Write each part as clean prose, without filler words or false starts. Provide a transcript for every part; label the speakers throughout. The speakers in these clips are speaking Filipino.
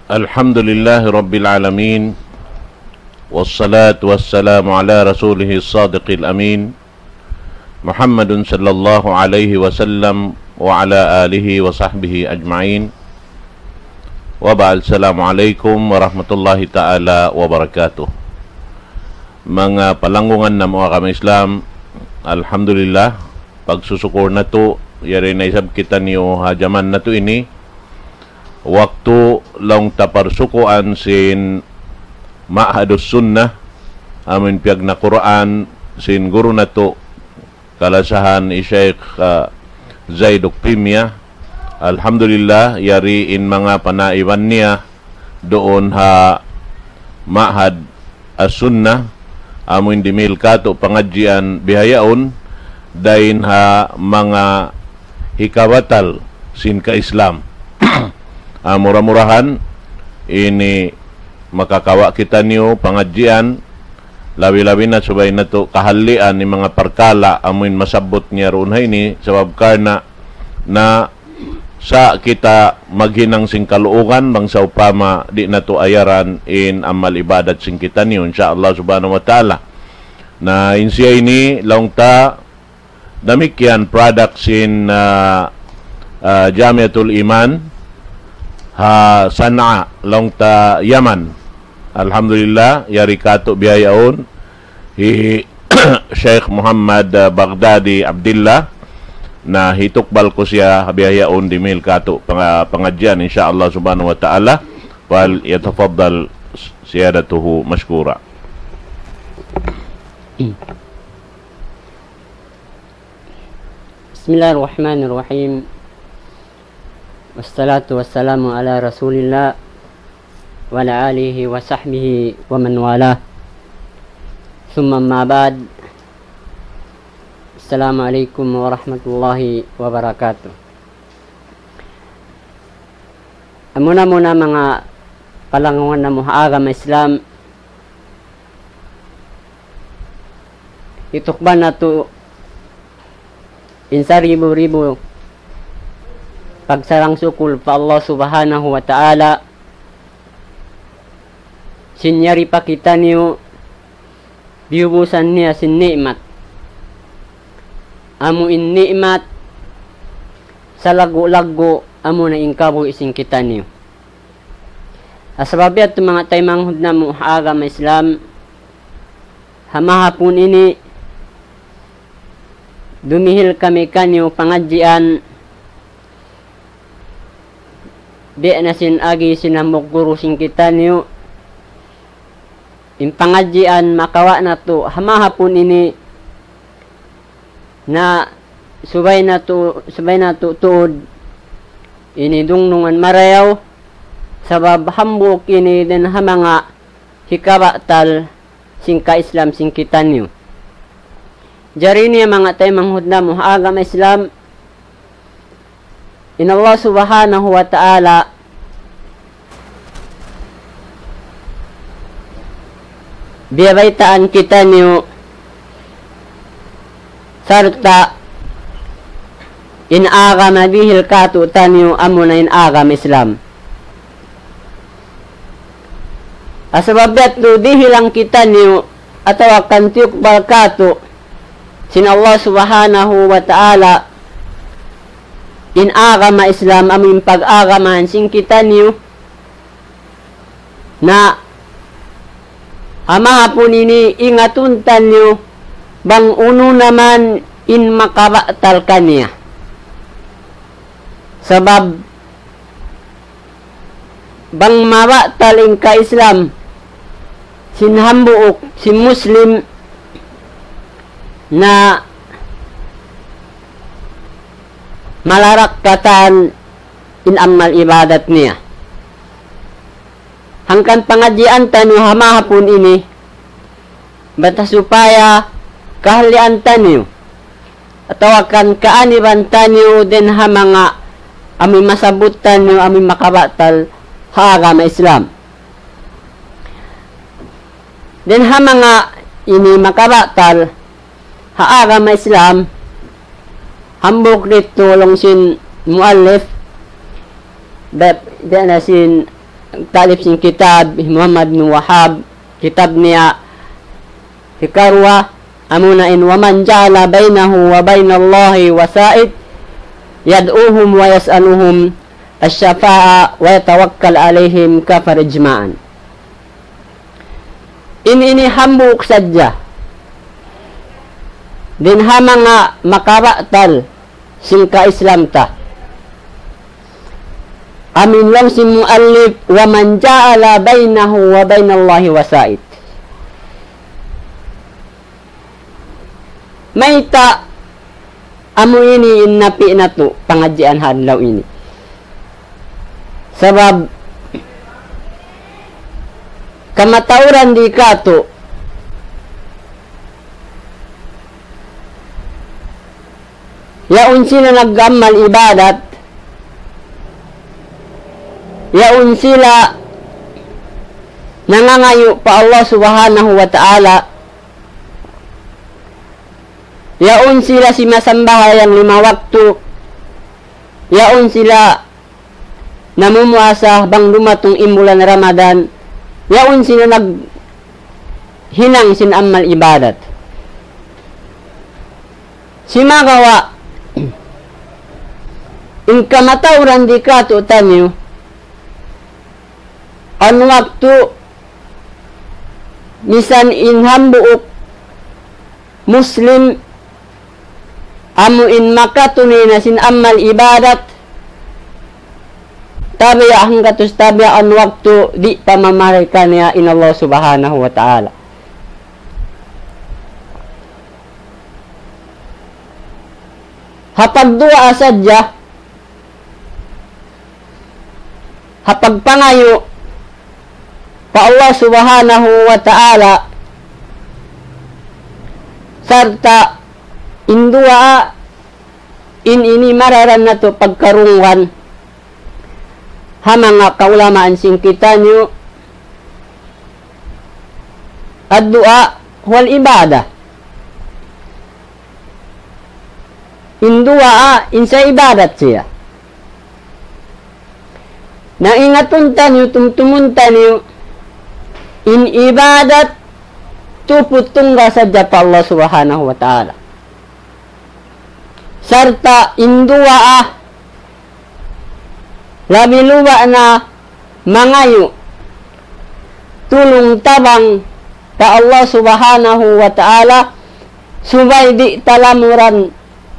Speaker 1: Alhamdulillahi Rabbil Alamin. Wassalatu wassalamu ala rasulihis sadiqil amin, Muhammadun sallallahu alaihi wasallam wa ala alihi wa sahbihi ajma'in. Wa ba'd, assalamualaikum warahmatullahi ta'ala wabarakatuh. Mga palanggungan na mga kami Islam, alhamdulillah, pagsusukur na to, yari na isab kita niyo hajaman na to ini, waktu long taparsukuan sin ma'hadus sunnah amin piyag na Quran sin guru na to kalasahan ni Sheikh Zaiduk Pimya. Alhamdulillah, yari in mga panaiwan niya doon ha ma'had as-sunnah amin dimil kato pangadjian bihayaon dain ha mga hikawatal sin ka-Islam. Murah-murahan ini makakawa kita niyo pangadjian lawi-lawi na subay na to kahalian ni mga parkala amin masabot niya roon ini sabab karna na sa kita maghinang sing kaluugan bang sa upama di na to ayaran in amal ibadat sing kita niyo insyaallah subhanahu wa ta'ala na insiya ini laong ta damikyan product sin Jamiatul Iman ha Sana'a long ta Yaman. Alhamdulillah, yari kato biyayaon hi Sheikh Muhammad Baghdadi Abdullah na hitukbal ko siya biyayaon dimil kato pangadyan insyaallah subhanahu wa ta'ala, wal yatafaddal siyadatuhu mashkura.
Speaker 2: Bismillahirrahmanirrahim. Wassalatu wassalamu ala rasulillah wa ala alihi wa sahbihi wa man wala. Thumma ma ba'd. Assalamualaikum warahmatullahi wabarakatuh. Muna mga palangungan na muhaagam Islam, itukban na to insa ribu-ribu pagsarang sukul pa Allah subhanahu wa ta'ala. Sinyari pa kita niyo diubusan niya sin ni'mat amu in ni'mat sa lago-lago amu na ingkabo ising kita niyo asabab at mga taymanghod na muhaagam Islam hamahapon ini dumihil kami kanyo pangadjian di na sin agi sinamok guru sing kita niyo in pangadjian makawa na to hamahapon ini na subay na to tuod ini dungnungan marayaw sabab hambok ini din hamanga hikabatal sing ka-Islam sing kita niyo. Jari niya mga tayo manghud na muhaagam Islam in Allah subhanahu wa ta'ala biyabaitaan kita niyo sarta in agam bihil katutan niyo amo na in agam Islam asababat do dihilang kita niyo atawa kantiuk balkato sin Allah subhanahu wa ta'ala in agama Islam amin pag-agaman sing kita niyo na hamahapon ini ingatuntan niyo bang uno naman in makabatal kaniya sabab bang mabatal in ka-Islam sin hambuok sin Muslim na malarak katan in amal ibadat niya hangkan pangadjian tanu hamahapon ini bata supaya kahalian tanu atau akan kaaniban tanu den hamanga ami masabut tanu ami makabatal ha agama Islam den hamanga ini makabatal ha agama Islam hambok dito long sin muallif da na sin talib sin kitab Muhammad bin Wahhab, kitab niya Hikarwa, amuna in waman ja'ala bainahu wa bainallahi wasa'id yad'uhum wa yas'aluhum asy-syafa'a wa yatawakkal alaihim kafar ijma'an. Ini hambuk sadya din hamang nga makabatal sing ka-Islam ta. Amin lang si muallif wa man ja'ala bainahu wa bainallahi wasa'id. May ta amo ini innapi na to pangadjian hadlaw ini. Sabab kamatauran di kato yaun sila naggamal ibadat, yaun sila nangangayo pa Allah subhanahu wa ta'ala, yaun sila si masambahayang 5 waktu, yaun sila namumuasa bang dumatong imbulan Ramadan, yaun sila naghinang sin amal ibadat. Si magawa in kamatauran di kato tanyo an waktu misan in hambuok Muslim amu in makatuni na sin amal ibadat tabiya ang katus tabiya an waktu di pamamaray kanya in Allah subhanahu wa ta'ala. Hapagdua asadya hapagpangayo pa Allah subhanahu wa ta'ala sarta indua ini mararan na to pagkarungwan hamang nga kaulamaan sing kita nyo ad-dua wal ibadah indua insa ibadat siya na ingatun tanyo tumtumun tanyo in ibadat tuputungga sadya pa Allah subhanahu wa ta'ala sarta indua labiluwa na mangayo tulong tabang pa Allah subhanahu wa ta'ala subay di talamuran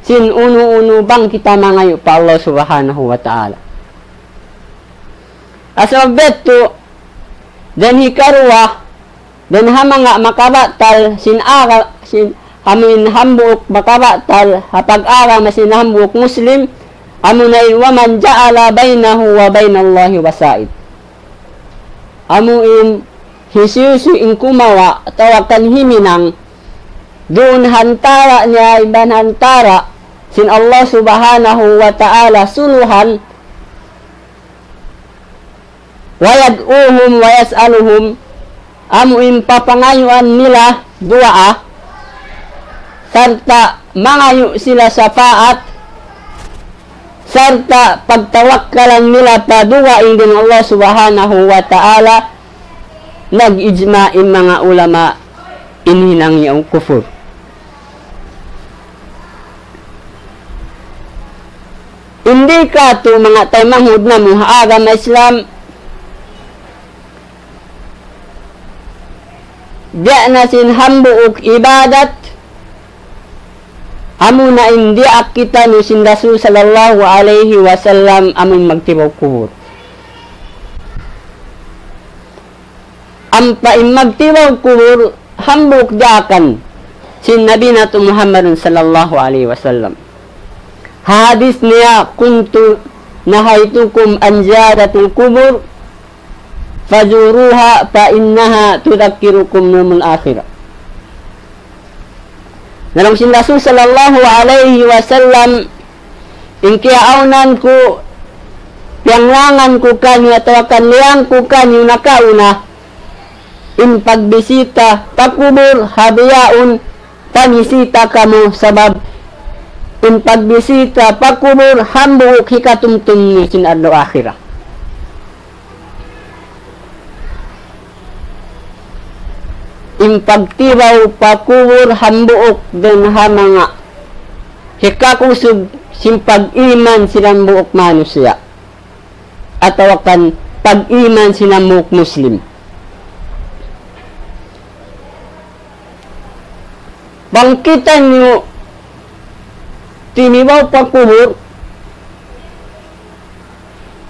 Speaker 2: sin unu-unu bang kita mangayo pa Allah subhanahu wa ta'ala. Asabbeto dan hikarwa dan hamanga makabatal sin amin hambuk makabatal hapag-ara masin hambuk Muslim amunay waman ja'ala bainahu wa bainallahi wasa'id. Amuin hisusu in kumawa tawakan himinang doon hantara niya iban hantara sin Allah subhanahu wa ta'ala suluhan wayad'uhum wa yas'aluhum amuin papangayuan nila du'a sarta mangayo sila sa paat sarta pagtawakkalan nila paduwain din Allah subhanahu wa ta'ala nag-ijma'in mga ulama inhinang yung kufur. Hindi ka to mga taymahud na muhaagam na Islam diya na sin hambuok ibadat amo na hindi akita no sin Rasul sallallahu alaihi wasallam among magtibaw kubur. Ang paing magtibaw kubur hambuk diakan sin Nabi nato Muhammad sallallahu alaihi wasallam. Hadis niya kuntu nahaitukum an ziyaratul kubur fazuruha fa innaha tudakkirukum yawmul akhirah. Nalang sin Rasul sallallahu alaihi wasallam inkiaunan ko pianglangan ko kanyo atau kanliang ko kanyo nakauna in pagbisita pakubur habiyaun panisita kamo sabab in pagbisita pakubur hambuok hikatumtum sin adlaw akhirah. impagtibaw pakubur hambuok den hamanga hikakusog simpag-iman silang buok manusia atau akan pag-iman silang buok muslim. Bangkitan nyo tinibaw pakubur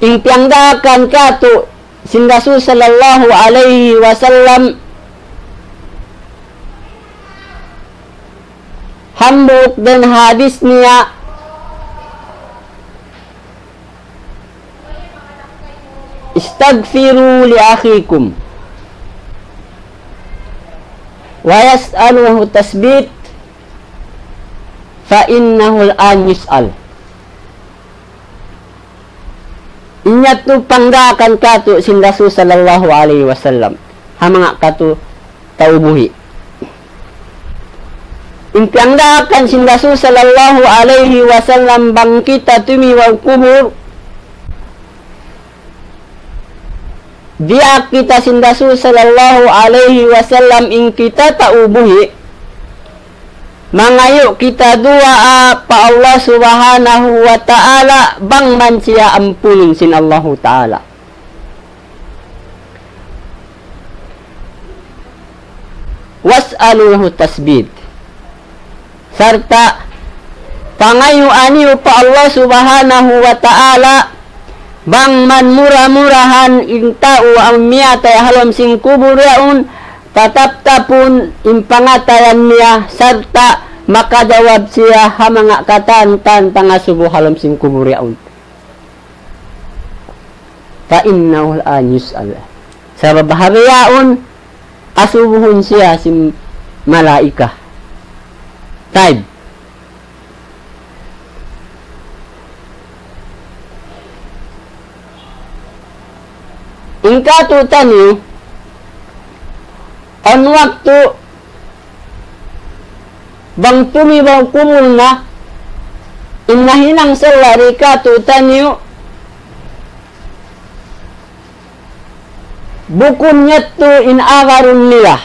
Speaker 2: ingtiangdakan kato sin Rasul sallallahu alaihi wasallam hambuk dan hadis niya istaghfiru li akhikum wa yas'aluhu tasbit fa innahu al-an yus'al. Inyat tu panggakan katu sin Rasul sallallahu alaihi wasallam hamanga katu taubuhi impangdakan sin Rasul sallallahu alaihi wasallam bang kita tumiwaw kubur dia kita sin Rasul sallallahu alaihi wasallam ing kita taubuhi mangayo kita doa pa Allah subhanahu wa ta'ala bang man siya ampunin sin Allah ta'ala. Was'aluhu tasbid serta pangayo aniyo pa Allah subhanahu wa ta'ala bang man murah-murahan ing tao ang miyatay halom sing kubur yaun tatap-tapun impangatayan niya serta makajawab siya hamanga katantan pangasubo halom sing kubur yaun. Fa innahu al-an yus'al. Sa babahari yaun asubuhun siya si malaika. Taib. Ingkatu tani on waktu bang tumibaw kumul na inahinang salari katu tani bukun nyatu in agarun nila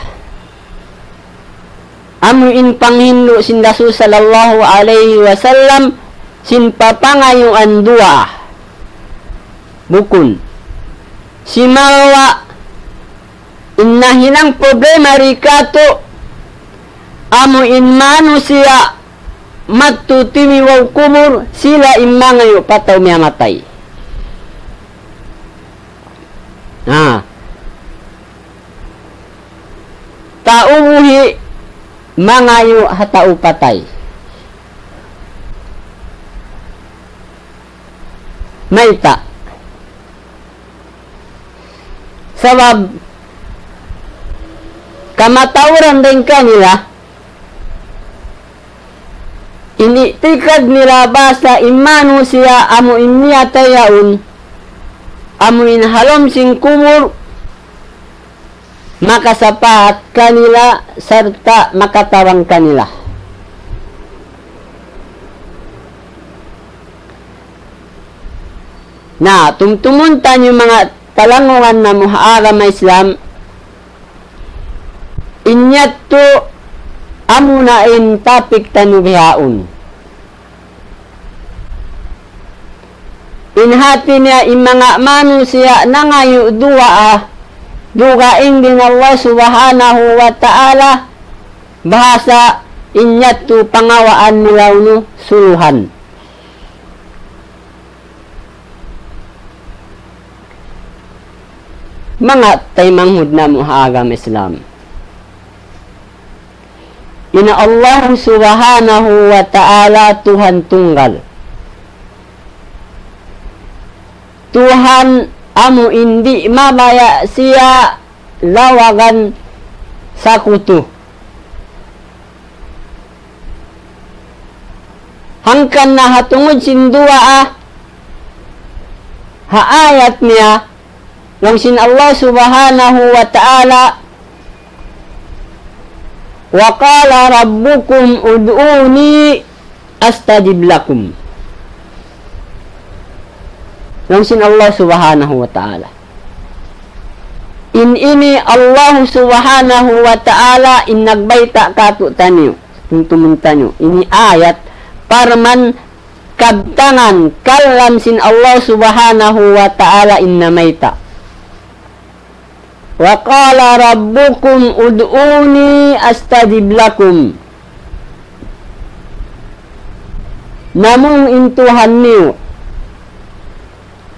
Speaker 2: amu in panghindu sin Rasul sallallahu alaihi wasallam sin papangayuan dua bukun si mawa inahinang problema rikato amu in manusia matutimi waw kumur sila imangayo pataw miyamatay. Tauhi mangayo hatau patay. Maita sabab kamatauran din kanila ini tikad nila basa imanu siya amu inya tayaun amu in halom sing kumur makasapat kanila serta makatawang kanila. Nah, tumtumuntan yung mga talangungan na muhaagam Islam inyat to amuna in tapik tanubihaun inhati niya in mga manusia nangayo dua dugaing din Allah subhanahu wa ta'ala bahasa inyat to pangawaan nilaw no suluhan. Mga taymanghud na muhaagam Islam ina Allah subhanahu wa ta'ala Tuhan tunggal Tuhan amu indi mabaya siya lawagan sakutu hangkan na hatungod sindua haayat niya Lang sin Allah subhanahu wa ta'ala wa qala rabbukum ud'uni astajib lakum. Lang sin Allah subhanahu wa ta'ala ini Allah subhanahu wa ta'ala inagbayta kato tanyo. Tuntumuntanyo. Ini ayat parman kabtangan kalam sin Allah subhanahu wa ta'ala innamayta. Wa qala rabbukum ud'uni astajib lakum. Namung intuhan niyo.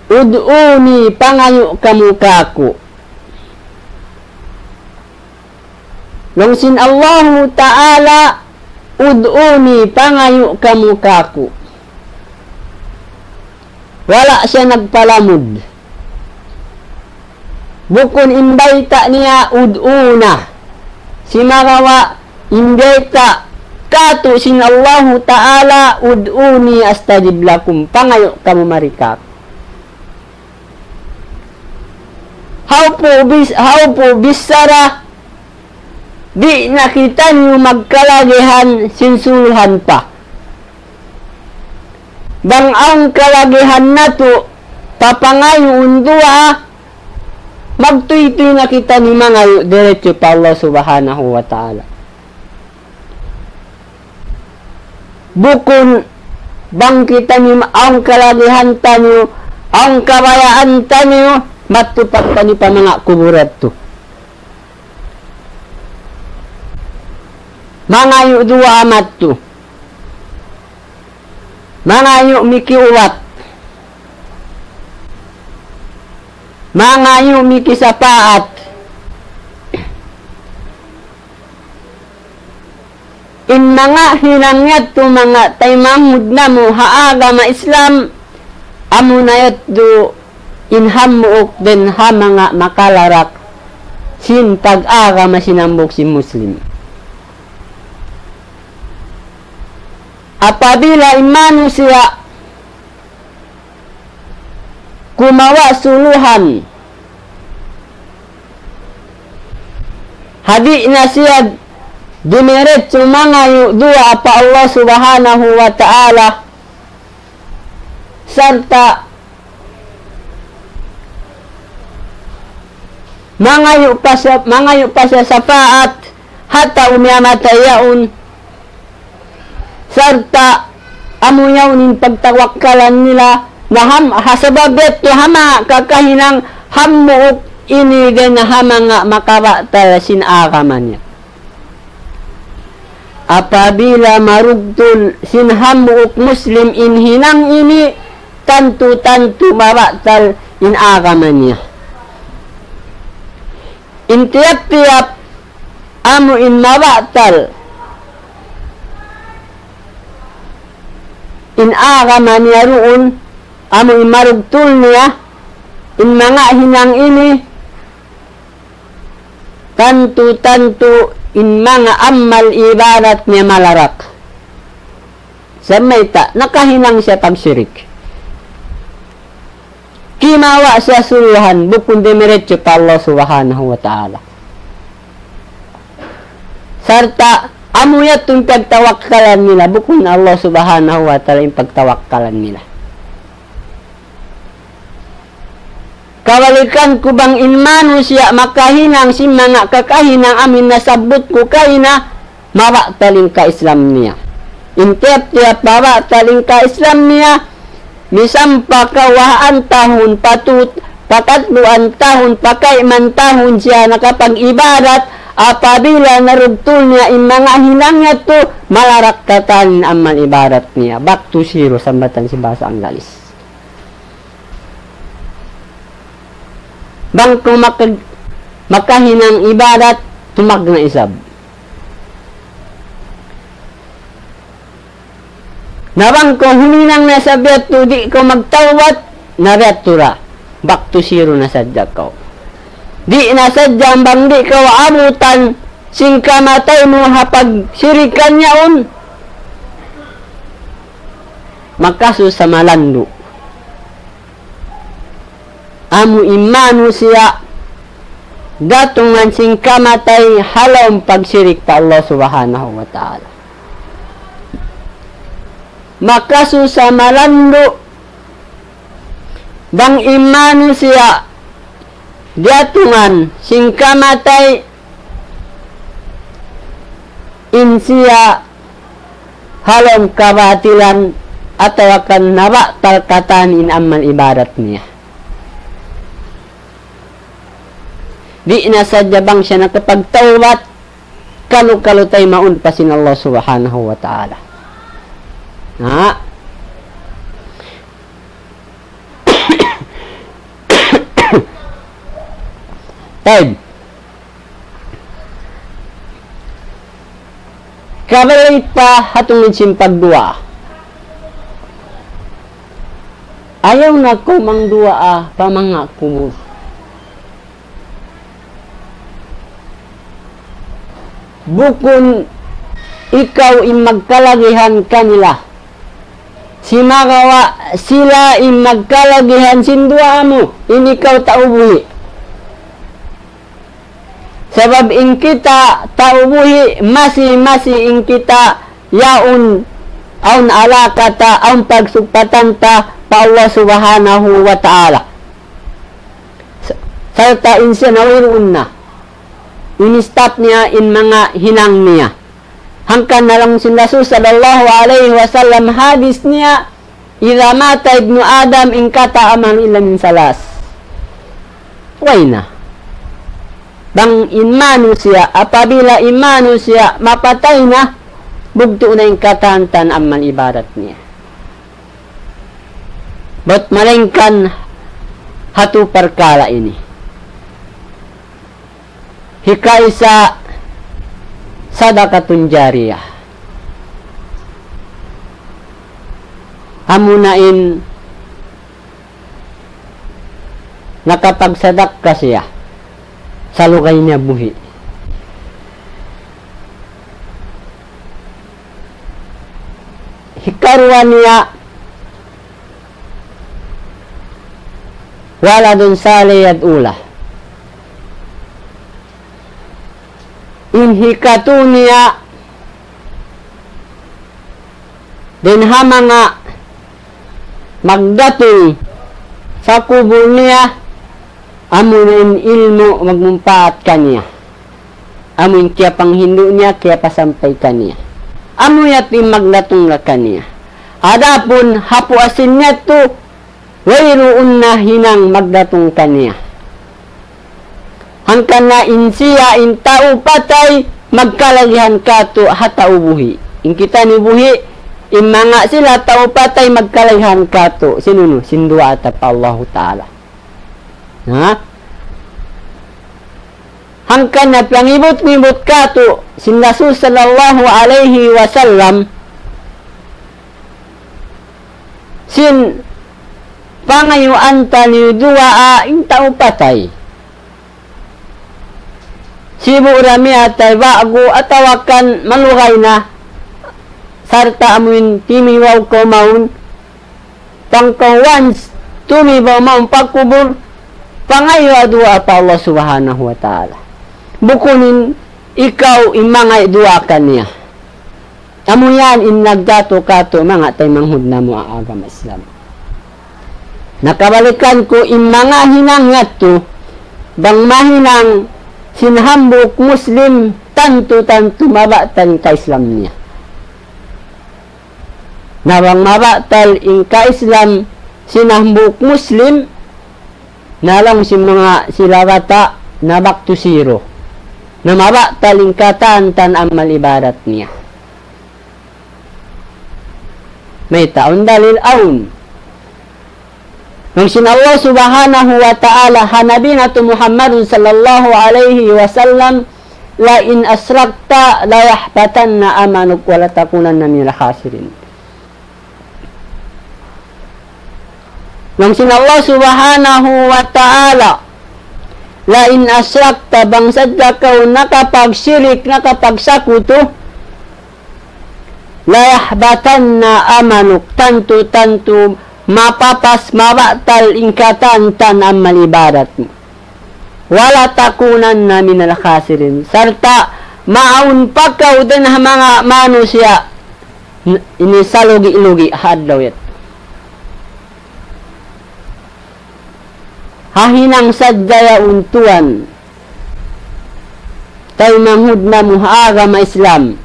Speaker 2: Ud'uni pangayo kamu kaku. Longsin Allah ta'ala ud'uni pangayo kamu kaku. Wala siya nagpalamod. Bukon imbayta niya ud'una. Si marawa imbayta kato sin Allah ta'ala ud'uni astajib lakum pangayo kamu marikak. How po bisara di nakita niyo magkalagihan sinsulhan pa. Bang ang kalagihan na to papangayo undua magtuy-tuy nakita ni mga diretso pa Allah subhanahu wa ta'ala. Bukon bang kita ni ang kalagihan tanyo ang kabayaan tanyo matupag pa ni pa mga kuburat to. Mga yu dua amat to. Mga yu mikiuwat. Mga yu mikisapaat. In mga hinangyat to mga taymamud na mo haaga ma Islam amunayat do inhamuok den ha mga makalarak sin pag-aga masinambok si Muslim. Apabila imanu siya kumawa suluhan hadi na siya dumiretso mga dua pa Allah subhanahu wa ta'ala sarta mangayo pa sa sapaat hata umiyamatayaon sarta amuyaw nin pagtawakkalan nila na hasababet to hama kakahinang hamuok ini gan hama nga makabatal sinakaman niya. Apabila marugtul sinhamuok Muslim inhinang ini tantu mabatal inakaman niya. Intiap-tiap amu in mabatal in agaman niya roon amu in marugtul niya in mga hinang ini tantu in mga amal ibadat niya malarak sa mayta nakahinang siya pagsirik kimawa sa suluhan bukun demiretso pa Allah subhanahu wa ta'ala sarta amuyat yung pagtawakkalan nila bukun Allah subhanahu wa ta'ala yung pagtawakkalan nila. Kawalikan ko bang inmano siya makahinang si mga kakahinang amin nasabot ko kaina mawaktaling ka Islam niya. Intep-tiap mawaktaling ka Islam niya misampa kawahaan tahun pakatluan tahun pakaiman tahun siya nakapag-ibadat apabila narugtul niya in mga hinangya to malarak katan amal ibadat niya back to zero sambatan si bahasa Anggalis. Bang kung makahinang ibadat tumag na isab. Nabang kung huminang na sabiat to di ko magtawat nabiat tura back to zero na sadya ko. Di na sadya bang di ko abutan sing kamatay mo hapag sirikan niyaon makaso sa malando. Amu imanu siya gatungan sing kamatay halawang pagsirik pa Allah subhanahu wa ta'ala. Makaso sa malando bang imanu siya diatungan sing kamatay insiya halom kabatilan atau akan naba talkatan in amal ibadat niya. Di na sadya bang siya nakapagtawbat kalu-kalu tayo maun pasin Allah subhanahu wa ta'ala. Ha? Taib. Kabalit pa hatungin simpagdua. Ayaw na ko mangdua pamanga kumur. Bukun ikaw imagkalagihan kanila. Simagawa sila imagkalagihan sindua mo. Inikaw taubuhi. Sebab ing kita taubuhi masih ing kita yaun aun ala kata aun pagsupatan ta pa Allah subhanahu wa ta'ala. Serta insya nawirun na. Ini-stop niya in mga hinang niya. Hangkan na lang si Rasul sallallahu alaihi wasallam hadis niya, "Idza mata ibnu Adam in kata aman illa min salas." Why na? Bang in manusia, apabila in manusia mapatay na, bugto na yung katantan amal ibadat niya. But malengkan hatu perkara ini. Hikay sa sadaqatun jariyah. Hamunain nakapagsadak ka siya sa lugay niya buhi. Hikarwa niya wala dun salih at ula. Inhikatu niya din hamanga magdating sa kubul niya amunin ilmu magmumpaat kaniya. Amun kaya panghindu niya, kaya pasampay kaniya. Amun yatim magdatong na kaniya. Adapun hapu asin niya to, wayroon na hinang magdatong kaniya. Hangkan na insiya in tao patay, magkalagihan ka to hatao buhi. In kita ni buhi, in mga sila tao patay, magkalagihan ka to. Sinuno? Sindua at Allah Ta'ala. Ha? Hangkan na pangibot-ngibot ka to sin Rasul sallallahu alaihi wasallam sin pangayuan tani dua ing tao patay sibu rami atay bago atawakan malugay na sarta amuin timiwaw ko maun pangkawans tumibaw maun pagkubur pangayo adua pa Allah subhanahu wa ta'ala. Bukunin ikaw imangay dua kaniya. Amo yan in nagdato kato mga tay manghud na mo ang agama Islam. Nakabalikan ko in mga hinang yato bang mahinang sinhambuk Muslim tanto mabatan ka Islam niya. Nawang mabatal in ka Islam sinhambuk Muslim nalang si mga silawata na back to zero na mabatal in katantan amal ibadat niya. May taon dalil aun. Nung sinallah subhanahu wa ta'ala hanabi na to Muhammadun sallallahu alaihi wasallam la in asrakta la yahbatan na amanuk wala takunan na nila khasirin. Nung sinallah subhanahu wa ta'ala la in asrakta bangsad ka kau nakapagsirik nakapagsakuto la yahbatan na amanuk tantu mapapas mabatal ingkatantan amal ibadat mo wala takunan na minal khasirin sarta maun pakaw din mga manusia ini salugi-lugi hadlaw yat hahinang sadaya untuan tay manghud na agama Islam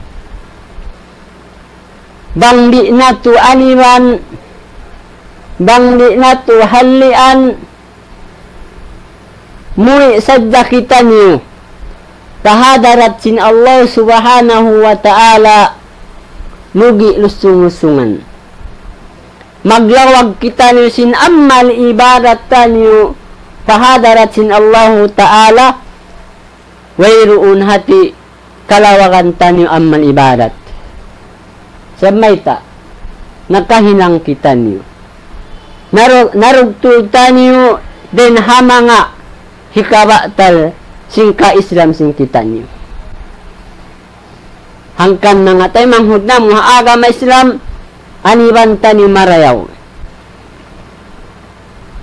Speaker 2: bang di na tu aniwan bang di na tu halian mui sadya kita niyo kahadarat sin Allah subhanahu wa ta'ala mugi lusung-lusungan maglawag kita niyo sin amal ibadat niyo kahadarat sin Allah ta'ala wayruun hati kalawagan niyo amal ibadat sabay ta nakahinang kita niyo narugtul niyo den hamanga hikabatal singka Islam sing kita niyo hangkan mga tay manghud na mga agama Islam aniban tani marayaw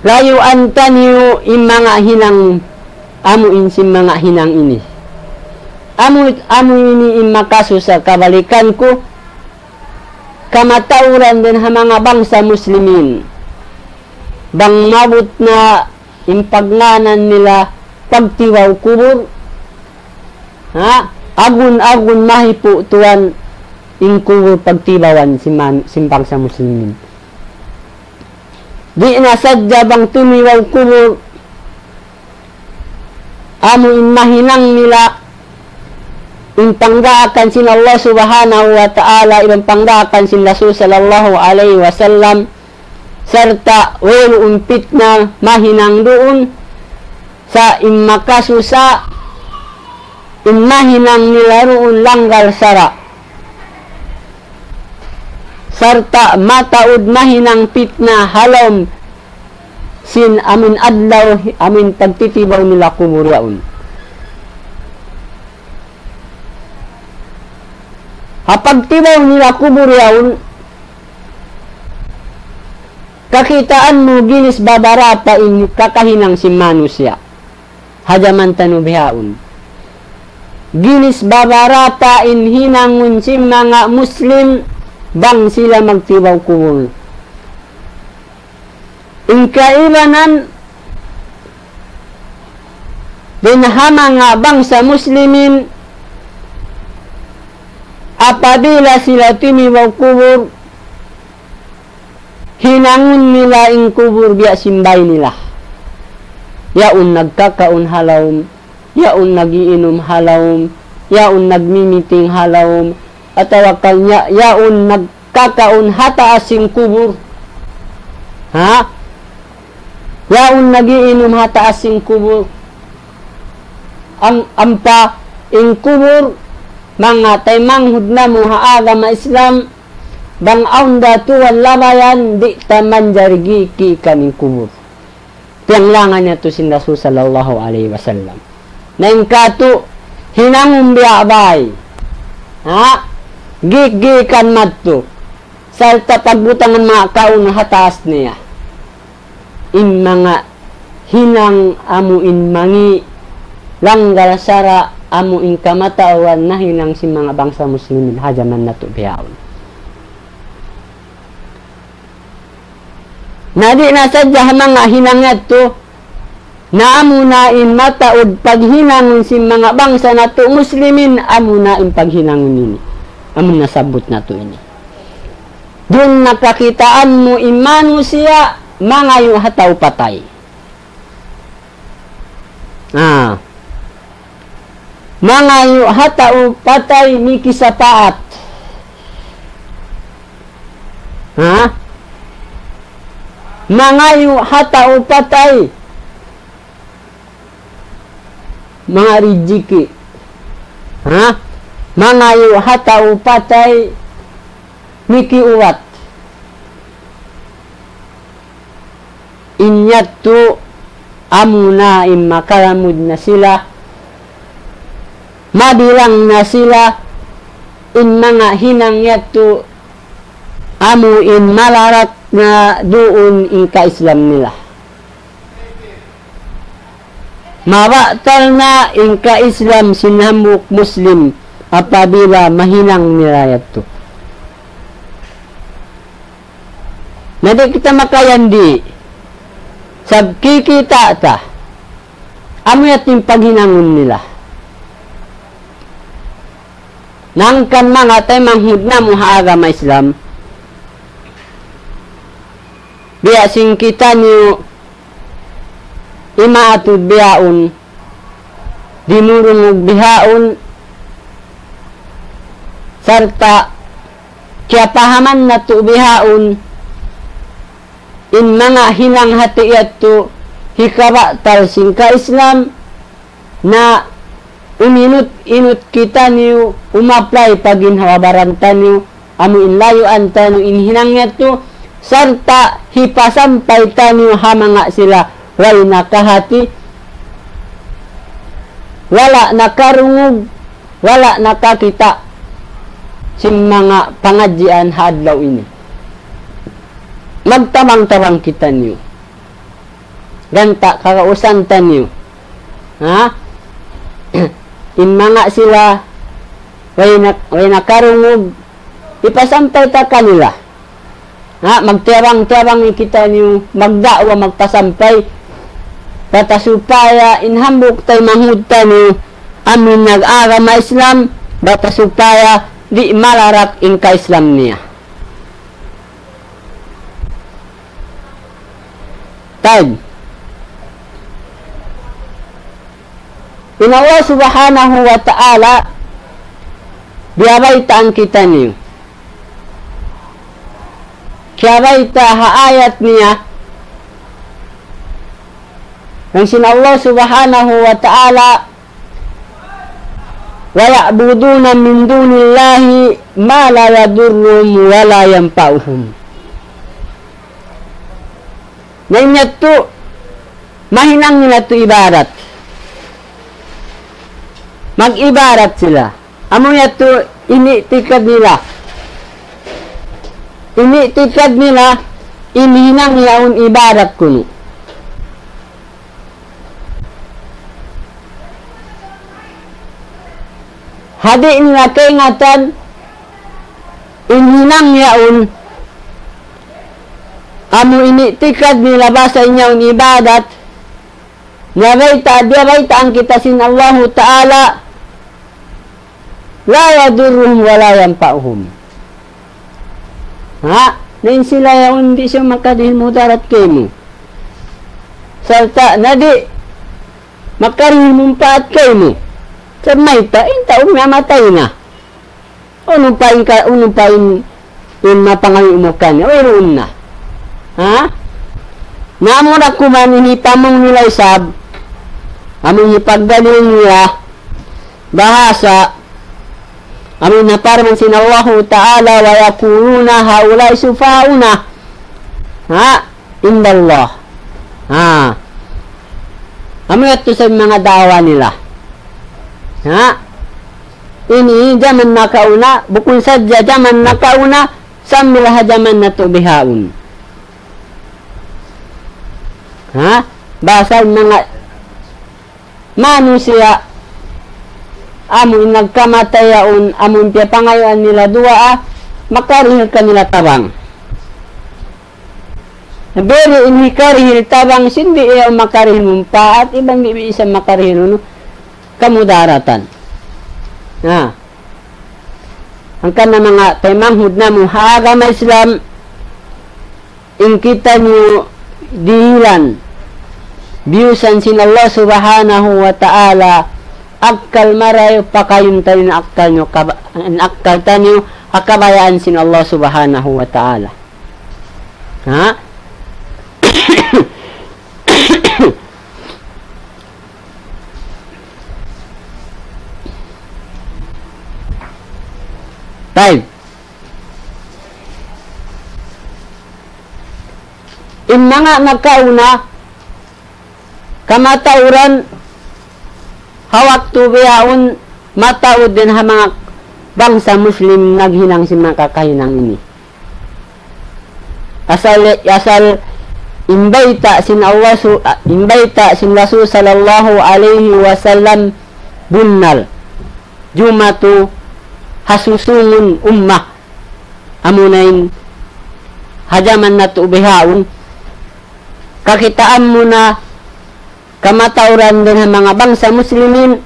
Speaker 2: layuan taniyo mga hinang amuin si mga hinang ini amu ini imakaso sa kabalikan ko kamatauran din ha mga bangsa muslimin bang mabot na impagnanan nila pagtiwaw kubur ha agun mahipo tuwan in kubur pagtibawan simpang sa muslimin di na sadya bang tumiwaw kubur amo in mahinang nila in panggaakan sin Allah subhanahu wa ta'ala ibang panggaakan sin Rasul sallallahu alaihi wasallam serta welo umpit na mahinang doon sa imakasusa mahinang nila roon langgal sara serta mataud mahinang pitna halom sin amin adlaw amin pagtitibaw nila kumuryaon hapagtibaw nila kumuryaon kakitaan mo ginis babarata in kakahinang si manusya hajaman tanubihaon ginis babarata in hinangun si mga muslim bang sila magtibaw kumur in kailanan dinhama nga bangsa muslimin apabila sila timibaw kubur hinangun nila in kubur biya simbay nila yaun nagkakaon halawm yaun nagiinom halawm yaun nagmimiting halawm at tawakal yaun nagkakaon hataasing kubur ha yaun nagiinom hataasing kubur ang ampa in kubur mga taymanghud na muha agama Islam bang aunda tuwan lamayan di taman jarigi ki kaming kubur pianglangan niya to sin Rasul sallallahu alaihi wasallam na ingkato hinangum biabay ha gigikan matto salta pagbutangan mga kaun hatas niya in mga hinang amuin mangi langgal sara amuin kamatawan na hinang si mga bangsa muslimin hajaman na to biyaon nadi na sadya mga hinangat to na amunain mataod paghinangon si mga bangsa na to muslimin amunain paghinangon ini amun nasabot na to ini dun nakakitaan mo imano siya mga yung hataw patay mga yung hataw patay ni kisapaat mga yung hataw patay mga rijiki mga yung hataw patay miki uwat inyat to amuna makalamud na sila mabilang na sila in mga hinang yato amu in malarat na doon in ka-Islam nila mabatal na in ka-Islam sinhamuk muslim apabila mahinang nila yato na di kita makayandi Sab kikita ta. Amo yating paghinangon nila. Nangkan mga tay manghudna mo agama Islam. Biya sing kita niyo imaatud biyaon dinurong og bihaon sarta kaya pahaman na to bihaon in mga hinang hati yato hikaba tal singka Islam na uminut-inut kita niyo umapply paginhawabaranta niyo amo inlayuan ta niyo inhinang yato sarta hipasampay ta niyo hamanga sila wal nakahati wala nakarungog wala nakakita sing mga pangadjian hadlaw ini magtamang-tamang kita niyo ganta kakausan ta niyo ha in mga sila way nakarungog ipasampay ta kanila ha magtiabang-tiabang kita niyo magdakwa magpasampay bata supaya inhambok tay manghudta niyo amin nag-agama Islam bata supaya di malarak in ka-Islam niya. Tag. In Allah subhanahu wa ta'ala biabaitaan kita niyo. Kiabaita haayat niya nang sin Allah subhanahu wa ta'ala wa ya'buduna min dunillahi ma la yadurruhum wa la yanfa'uhum. Nanyat to mahinang nila to ibarat. Mag-ibarat sila. Amo yato initikad nila. Initikad nila inihinang yaon ibarat kuno. Hadi nila kaingatan inhinang yaon amo initikad nila basa inyaon ibadat diabaita ang kita sin Allah Ta'ala la yadurruhum wa la yanfa'uhum. Ha? Nain sila yaon hindi siya makadihil mudarat kayo mo. Salta na di makarihil mong paat kayo mo. Sa may taon namatay na. Unong pain in mapangawi mo kanya. Mayroon na. Ha? Naamura kumanin hitamong nila isab. Aming ipagdalin nila. Bahasa. Amin na parang sinallahu ta'ala wa yakuluna haulay sufauna. Ha? Indallah. Ha? Amin ito sa mga dawa nila. Ha? Ini zaman nakauna, bukun sadya zaman nakauna, samilah zaman na to bihaun. Ha? Basa mga manusia amun nagkamatayaon amun piya pangayon nila dua makarihil kanila tabang. Beri ini karihil tabang sindi iya makarihil mumpa at ibang di isa makarihil kamudaratan. Nah, ang kana mga paymanghud na mo agama Islam in kita niyo dihilan biusan sin Allah subhanahu wa ta'ala akal marayo pakayun tayo na akal tayo hakabayaan sin Allah subhanahu wa ta'ala. Ha? Tayo. In mga nagkauna, kamatauran, hawak tubiyaon, mataod din ha mga bangsa Muslim naghinang si mga kakahinang ini. Asal imbayta sin Allah imbayta sin Rasul sallallahu alaihi wasallam bunnal jumatu hasusungun ummah amunain hajaman na tubihaon kakitaan mo na kamatauran din ng mga bangsa muslimin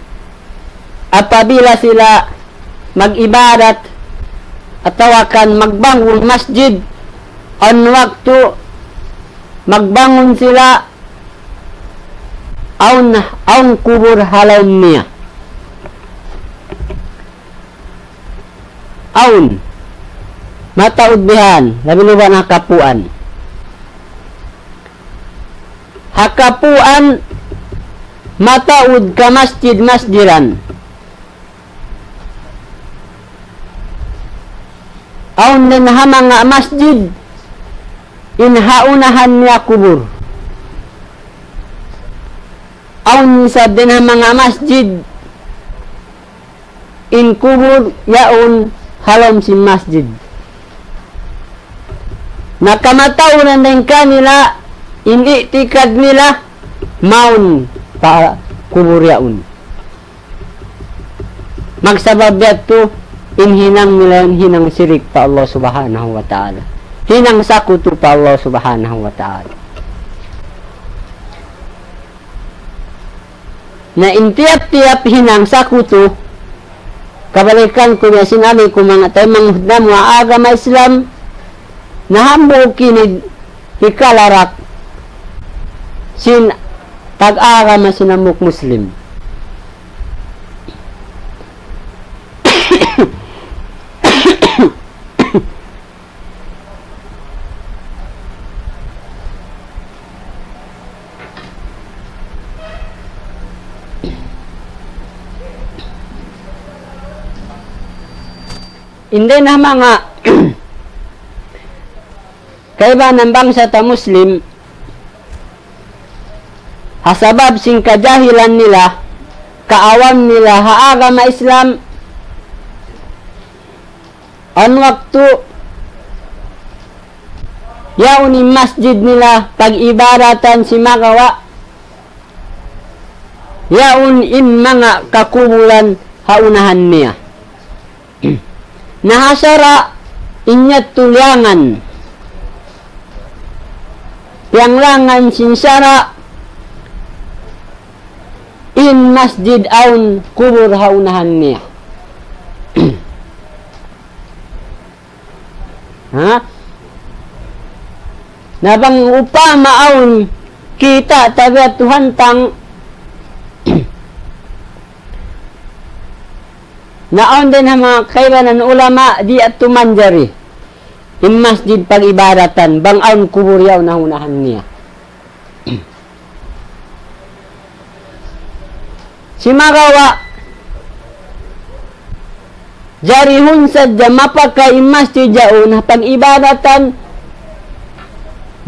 Speaker 2: apabila sila mag-ibadat at tawakan magbangun masjid on waktu magbangun sila aun kubur halaun niya aun mataudbihan labi luban hakapuan mataud ka masjidan aun din mga masjid inhaunahan niya kubur aun sa din mga masjid in kubur yaun halom si masjid nakamataunan din kanila initikad nila maun para kubur yaun magsabab yato inhinang nila hinang sirik pa Allah subhanahu wa ta'ala hinang sakutu pa Allah subhanahu wa ta'ala na intiap-tiap hinang sakutu kabalikan ko niya sinabi ko mga taymang hudam wa agama Islam na hambog kinid hikalarak sin tag-agama sinamuk Muslim hindi na mga kaiba ng bangsa ta Muslim hasabab sing kajahilan nila kaawam nila haagama Islam an waktu yauni masjid nila pag-ibaratan si magawa yaun in mga kakubulan haunahan niya nahasara inyat tulyangan pianglangan sinsara in masjid aun kubur haunahan niya ha nabang upama aun kita tabiat Tuhan tang naon din ang mga kaibanan ulama di at tumanjari in masjid pag-ibaratan bang aun kubur yaw na hunahan niya si magawa jarihun sadya mapaka in masjid yaw na pag-ibaratan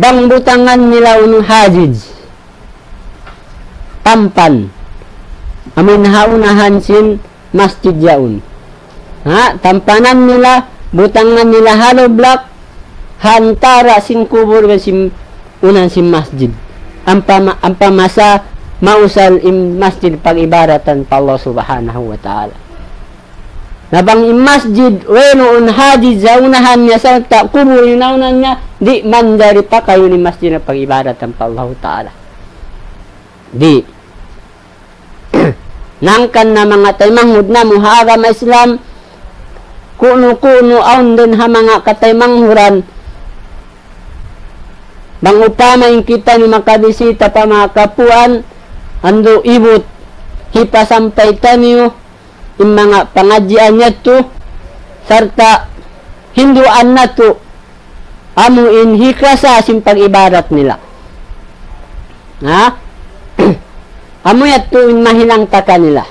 Speaker 2: bang butangan nila unong hajij tampan amin haunahan sin masjid yaun ha tampanan nila butangan nila halo block hantara sin kubur sim unan sim masjid ampa masa mausal im masjid pag-ibaratan pa Allah subhanahu wa ta'ala nabang im masjid weno un hadid zaunahan niya sa kubur yunaunan niya di mandari pa kayo ni masjid na pag-ibaratan pa Allah ta'ala di nangkan na mga taymang na muhagama Islam kuno-kuno aun din ha mga kataymanghuran bang upama yung kita ni makabisita pa mga kapuan ando ibut hipasampay tanyo yung mga pangadjian niya to sarta hinduan na to amuin hikasa sim pag-ibarat nila ha amoy at tuwing mahinang taka nila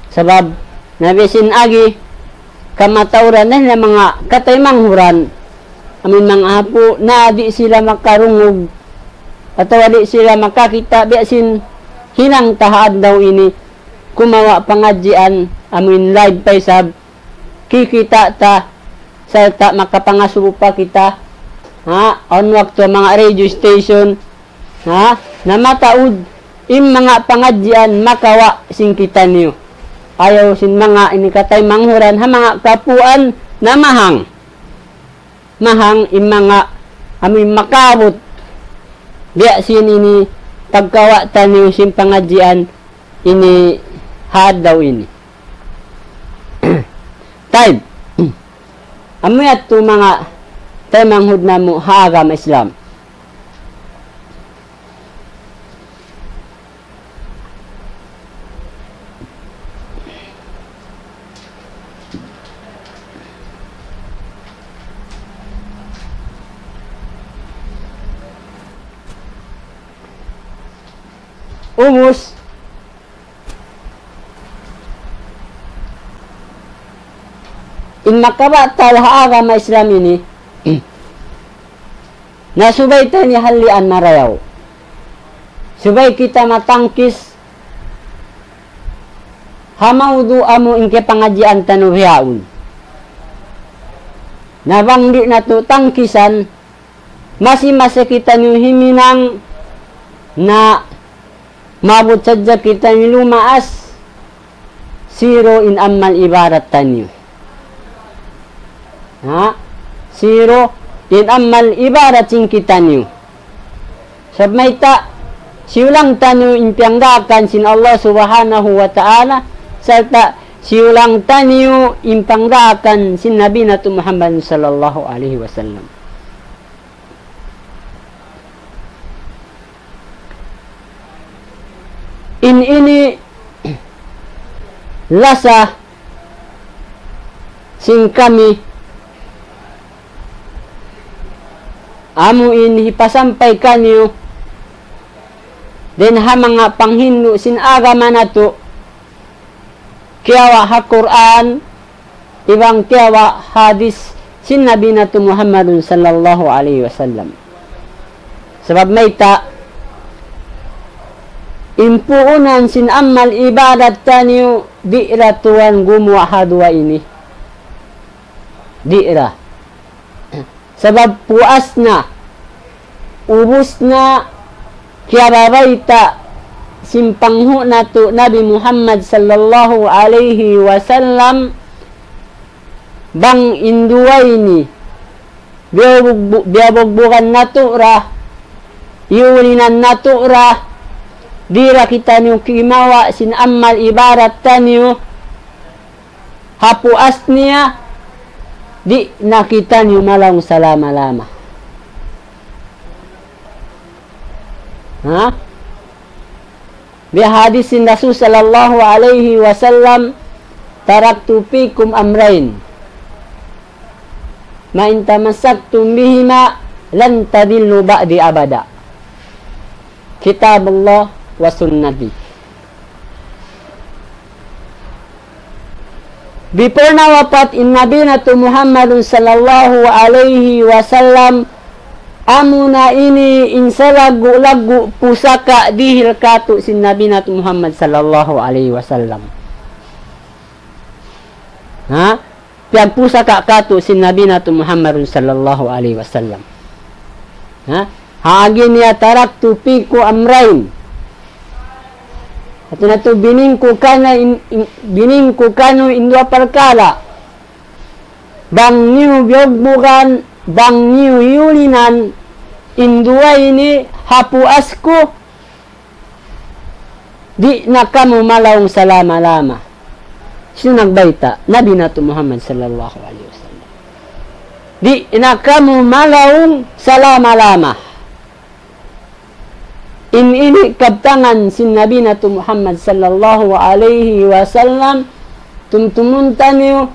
Speaker 2: sabab nabisin agi kamatauran na mga kataymanghuran amin mga apo na di sila makarungog at di sila makakita biasin hinang tahad daw ini kumawa pangadjian amin live pa sab kikita ta sa ta makapangasubo pa kita ha on waktu mga radio station ha na mataud im mga pangadjian makawa sing kita niyo ayaw sin mga inikatay manghuran ha mga kapuan na mahang im mga amin makabot Biya sin ini pagkawatan niyo sin pangadjian ini haad daw ini. Time. Amoy at mga manghud na mo haagam Islam. Umus in makabatal haagam Islam ini nasubay tayo ni halian marayaw. Subay kita matangkis hamaudu amo inke pangajian tanuhiaun. Nabangdi na to tangkisan masih kita himinang na mabut sadya kita ni lumaas zero in amal ibarat tanyo. Ha? Zero in amal ibarat sing kita niyo. Sabmayta siulang tanyo impyanggakan sin Allah subhanahu wa ta'ala serta siulang tanyo impanggakan sin Nabi nato Muhammad sallallahu alaihi wasallam. In ini lasa sing kami amo in hipasampay kanyo den ha mga panghinno sin agama nato kiyawa ha Quran ibang kiyawa hadis sin Nabi nato Muhammadun sallallahu alaihi wasallam. Sebab mayta impuunan sin amal ibadat tanyo di'ra tuan gumuwa hadwa ini. Di'ra. Sebab puas na, ubus na, kaya babayta simpanghu na to Nabi Muhammad sallallahu alaihi wasallam bang induay ni biyabugbukan na to ra, iulinan na to ra, dira kita niyo kimawa sin amal ibarat tanyo hapuas niya di nakita niyo malang salama-lama. Ha? Bi hadis sin Rasul sallallahu alaihi wasallam taraktu fikum amrayn ma in tamassaktum bihima lan tadillu ba'di abada. Kitab Allah wa sunnati. Before na wapat in Nabi nato Muhammadun sallallahu alaihi wasallam amuna ini insalagu-lagu pusaka dihil katu sin Nabi nato Muhammad sallallahu alaihi wasallam. Ha? Piang pusaka katu sin Nabi nato Muhammadun sallallahu alaihi wasallam. Ha? Haagi niya taraktu fiku amrain. At na to biningko kano indwa perkala bang niyo biyogbukan bang niyo yulinan indua ini hapuas ko di na kamo malawang salama-lama. Sino nagbaita? Nabi nato Muhammad sallallahu alaihi wasallam. Di na kamo malawang salama-lama. In ini kabtangan sin Nabi nato Muhammad sallallahu alaihi wasallam tumtumuntan niyo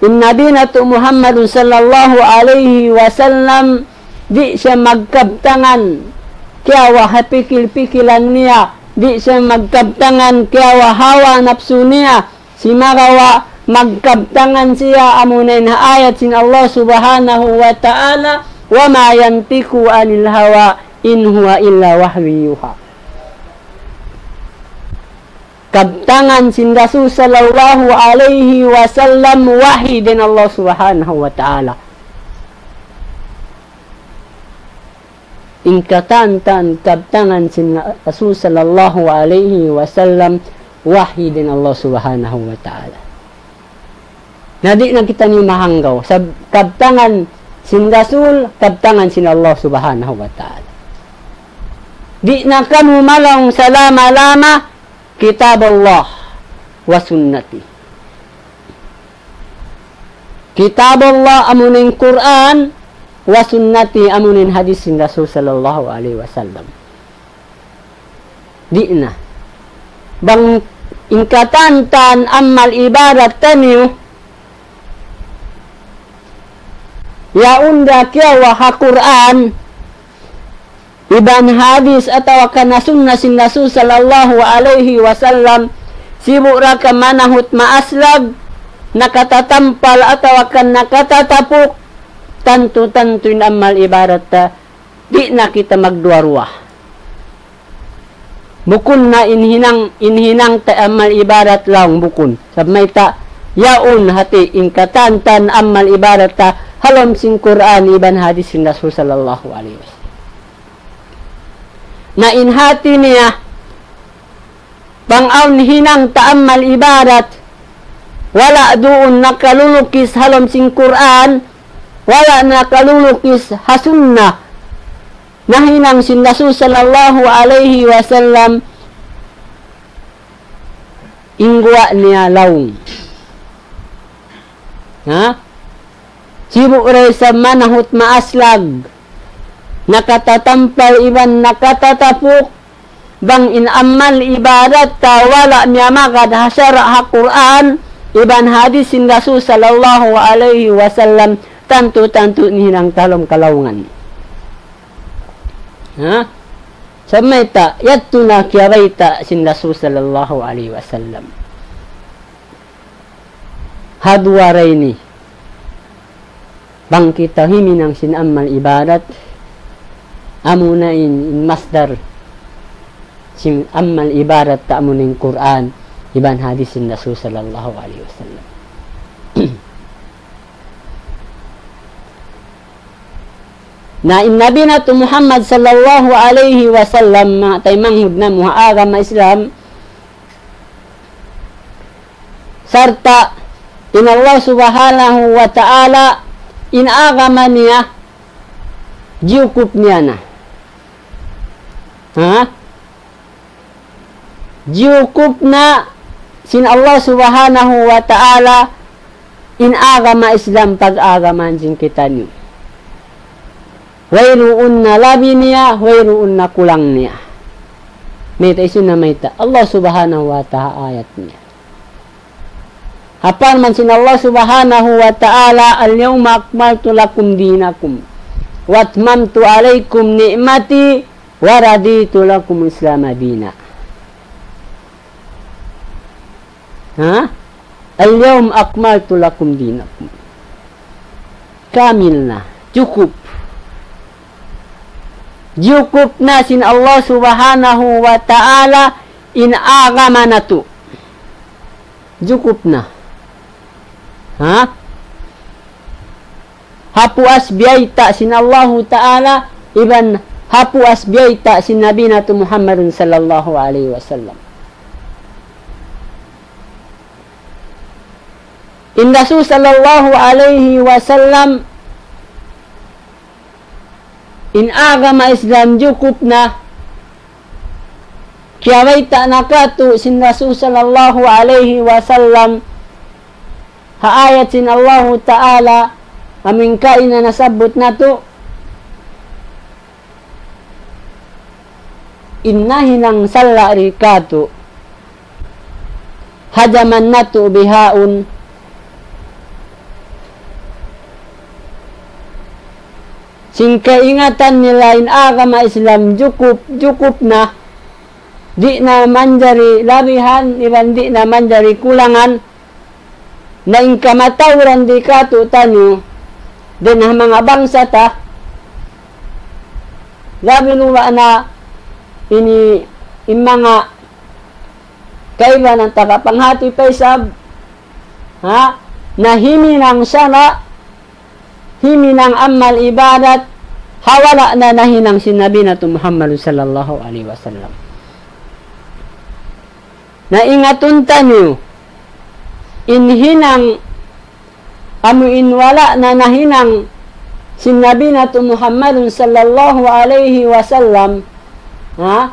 Speaker 2: in Nabi nato Muhammad sallallahu alaihi wasallam di siya magkabtangan kaya hapikil-pikilan niya, di siya magkabtangan kaya hawa nafsu niya, si marawa magkabtangan siya amunin na ayat sin Allah subhanahu wa ta'ala wa ma yantiku anil hawa in huwa illa wahyu yuha. Kabtangan sin Rasul sallallahu alaihi wasallam wahyi din Allah subhanahu wa ta'ala. Ingkatan kabtangan sin Rasul sallallahu alaihi wasallam wahyi din Allah subhanahu wa ta'ala. Nadi na kita niyo mahanggaw sa kabtangan sin Rasul, kabtangan sin Allah subhanahu wa ta'ala. di na kanu malong salama-lama kitab Allah wa sunnati. Kitab Allah amunin Quran wa sunnati amunin hadis Rasul sallallahu alaihi wasallam. Di na bang ingkatan tan amal ibadat taniu ya unda kya wa Quran iban hadis atau kana sunnah sin Rasul sallallahu alaihi wasallam sibuk raka manahut maaslag nakatatampal atau kan nakatatapuk tantu-tantuin amal ibadat ta di na kita magduwa-ruah. Bukun na inhinang ta amal ibadat lang bukun. Sabmay ta yaun hati ingkatantan amal ibadat ta halom sing Quran iban hadis sin Rasul sallallahu alaihi wasallam. Na inhati niya pangaun hinang ta amal ibadat wala doon nakalulukis halom sing Quran wala nakalulukis hasunna nahinang sin Rasul sallallahu alaihi wasallam ingwa niya laung. Ha? Sibuk rin sa manahut maaslag nakatatampal iban nakatatapuk bang inamal ibadat ta wala niya makad hasara ha Quran iban hadis sin Rasul sallallahu alaihi wasallam tantu-tantu nihinang talom kalaungan. Ha? Samita yattuna kiyawaita sin Rasul sallallahu alaihi wasallam. Hadwaraini bang kita himinang sin amal ibadat amunain in masdar sin amal ibadat ta amunin Quran iban hadis sin Rasul sallallahu alaihi wasallam. Na Nabi na Muhammad sallallahu alaihi wasallam tay manghud na mga agama Islam sarta in Allah subhanahu wa ta'ala in agama niya jiukup niya na. Ha? Jiukup na sin Allah subhanahu wa ta'ala in agama Islam pag-agaman sin kita niyo. Wayruun na labi niya, wayruun na kulang niya. May isun na may ta. Allah subhanahu wa ta'ala ayat niya. Hapan man sin Allah subhanahu wa ta'ala al-yawma akmaltu lakum dinakum wa atmamtu alaykum ni'mati wa raditu lakum islam dina. Ha? Al-yawma akmaltu lakum dinakum. Kamil na. Cukup. Cukup na sin Allah subhanahu wa ta'ala in agama na to. Cukup na. Ha? Hapuas biyaita sin Allah ta'ala iban hapuas biyaita sin Nabi na to Muhammadun sallallahu alaihi wasallam. In Rasul sallallahu alaihi wasallam in agama Islam cukup na kiyawaita nakatu sin Rasul sallallahu alaihi wasallam ha ayat sin Allah ta'ala aming kain na nasabot na to innahinang salla rikatu hajaman na to bihaun sing kaingatan nila in agama Islam cukup na di na manjari labihan iban di na manjari kulangan na in kamatawran di kato tanyo din ang mga bangsa ta labi nuwa na ini in mga kaiba ng takapanghati paisab ha na himinang sana himinang amal ibadat hawala na nahinang sinabi na to Muhammad sallallahu alaihi wasallam. Na ingatunta niyo inhinang amuin wala na nahinang sinabi na to Muhammad sallallahu alaihi wasallam Ha?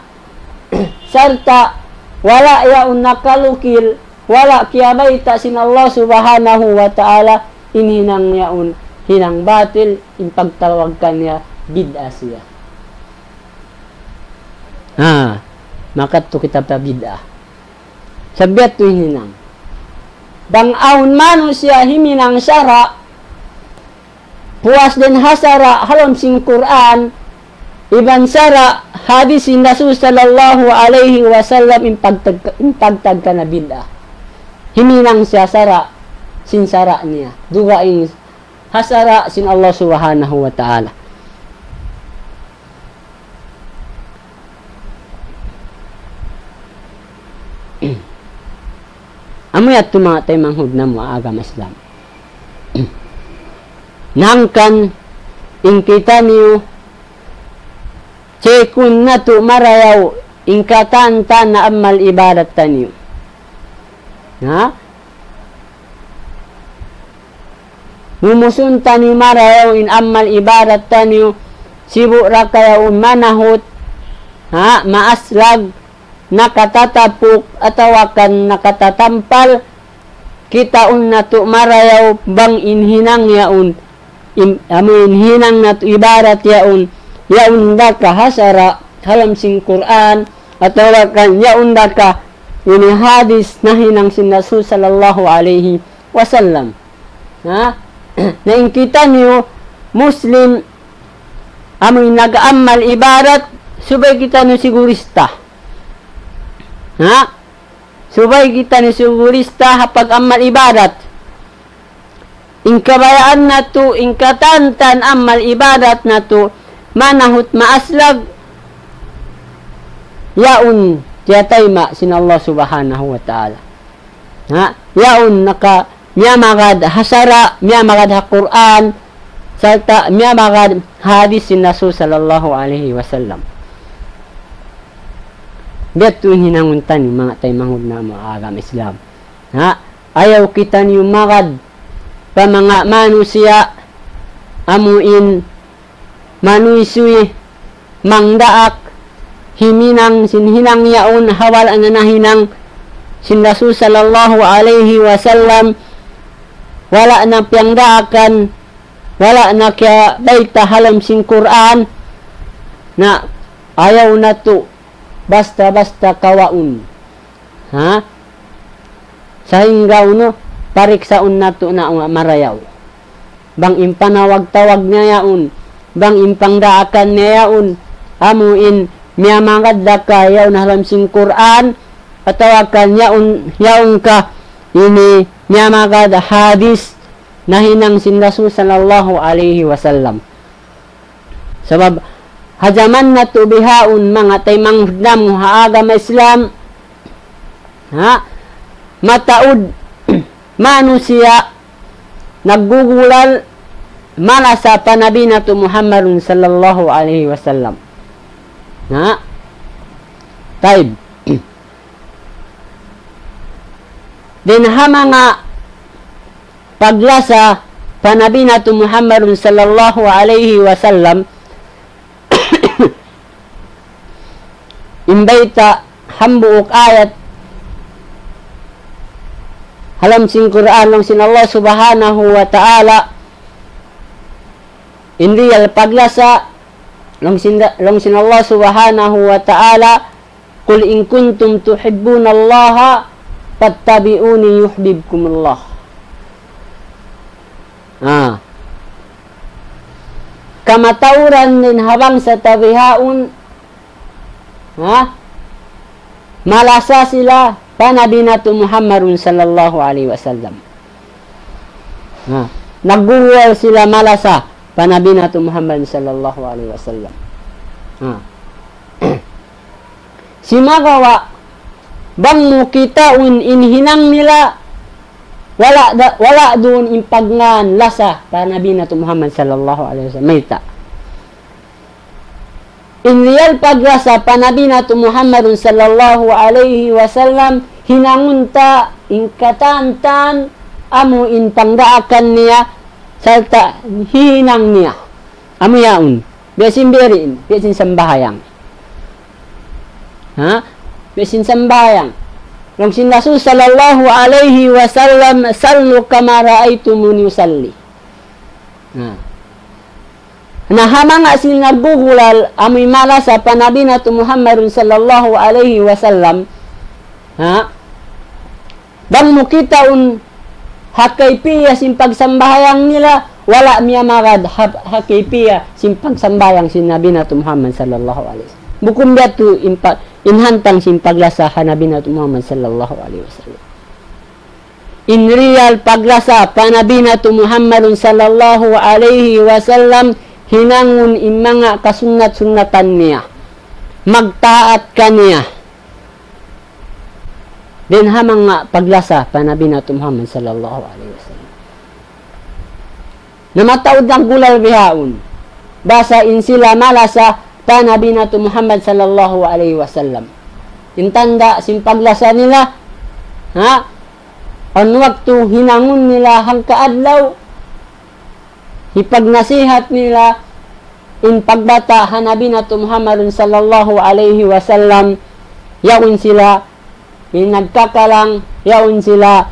Speaker 2: Sarta wala yaun nakalukil, wala kiyabayta sin Allah subhanahu wa ta'ala inhinang yaun hinang batil in pagtawag kanya bid'ah siya. Ha, makadto kita pa bid'ah. Sabiat to hinang. Bang-aun manu siya himinang syara, puas den hasara halom sing Quran, iban syara hadis in Rasul sallallahu alaihi wasallam impagtag ka na bid'ah. Himinang siya sara, sin sara niya. Duga ing hasara sin Allah subhanahu wa ta'ala. Amoy at tumatay manghud na mo agama Islam. Nangkan ing kita niyo cekun na tu marayaw ing katanta na amal ibadat taniyo. Ha? Mumusun tani marayaw in amal ibadat taniyo sibu rakayaw manahot, ha? Maaslag nakatatapuk atawakan nakatatampal kita natu marayaw bang inhinang yaun amun hinang natu ibarat yaun daka hasara halam sing Quran atawakan yaun daka ini hadis nahinang sin Rasul sallallahu alaihi wasallam. Ha? Na in kita niyo Muslim amun nag-amal ibarat subay kita niyo sigurista. Ha? Subay kita ni sigurista hapag amal ibadat. In kabayaan na to, in katantan amal ibadat na to, manahut maaslag, yaun, tiyatay ma, sin Allah subhanahu wa ta'ala. Ha? Yaun, naka, miya magad hasara, miya magad ha Quran, salta, miya magad hadis sin Rasul sallallahu alaihi wasallam. Beto hinanguntan yung mga tayo manghud na mga agama Islam. Ha? Ayaw kita niyo magad pa mga manusia amuin manuisuy mangdaak himinang sinhinang yaon hawal ang nahinang sin Rasul sallallahu alaihi wasallam wala na piyangdaakan wala na kaya baita halam sing Quran na ayaw na to basta-basta kawaun. Ha? Sa hinggaw no, pariksaun na to na marayaw. Bang impanawag-tawag niya yaun, bang impangdaakan niya yaun, amuin miyamangad da ka yaun halam sing Quran, atawakan yaun ka, ini miyamangad hadis, nahinang sin Rasul sallallahu alaihi wasallam. Sabab, hajaman na to bihaun mga taymang hudam ha agama Islam, ha? Mataud manusia naggugulal mala sa panabi na to Muhammadun sallallahu alaihi wasallam. Ha? Taib. Din ha mga paglasa panabi na to Muhammadun sallallahu alaihi wasallam imbayta hambuok ayat halam sing Quran long sin Allah subhanahu wa ta'ala indiyal paglasa long sin Allah subhanahu wa ta'ala qul in kuntum tuhibbuna Allah fattabi'uni yuhibbukum Allah. Kamatauran din habang sa tabihaun, ha? Malasa sila panabi na to Muhammadun sallallahu alaihi wasallam. Ha? Nagguwal sila malasa panabi na to Muhammadun sallallahu alaihi wasallam. Ha? Si magawa bang mo kita inhinang nila wala doon impagnan lasa panabi na to Muhammad sallallahu alaihi wasallam mayta. Inliyal paglasa panabi na to Muhammadun sallallahu alaihi wasallam hinangunta ingkatantan amo intangdaakan niya salta hinang niya amo yaun besin berin besin sambahayang. Ha? Bisin sambayang. Nung sin Rasul sallallahu alaihi wasallam, sallu kama ra'aitumuni usalli. Nahamanga sin nagbugulal amoy mala sa panabi na to Muhammadun sallallahu alaihi wasallam. Ha? Bang mukita hakaypiya sin pagsambayang nila, wala miya magad hakaypiya sin pagsambayang sin Nabi na to Muhammad sallallahu alaihi wasallam. Bukum datu inhantang sin paglasa Nabi na to Muhammad sallallahu alaihi wasallam. In real paglasa panabi na to Muhammadun sallallahu alaihi wasallam, hinangun mga kasunat-sunatan niya. Magtaat ka niya. Din hamang nga paglasa panabi na to Muhammad sallallahu alaihi wasallam. Namataod ng gulal bihaon. Basa in sila malasa panabi na to Muhammad sallallahu alaihi wasallam. Intanda sin paglasa nila, ha? Ang waktu hinangun nila hangkaadlaw, ipagnasihat nila in pagbata hanabi na to Muhammadun sallallahu alaihi wasallam, yaon sila nagkakalang, yaon sila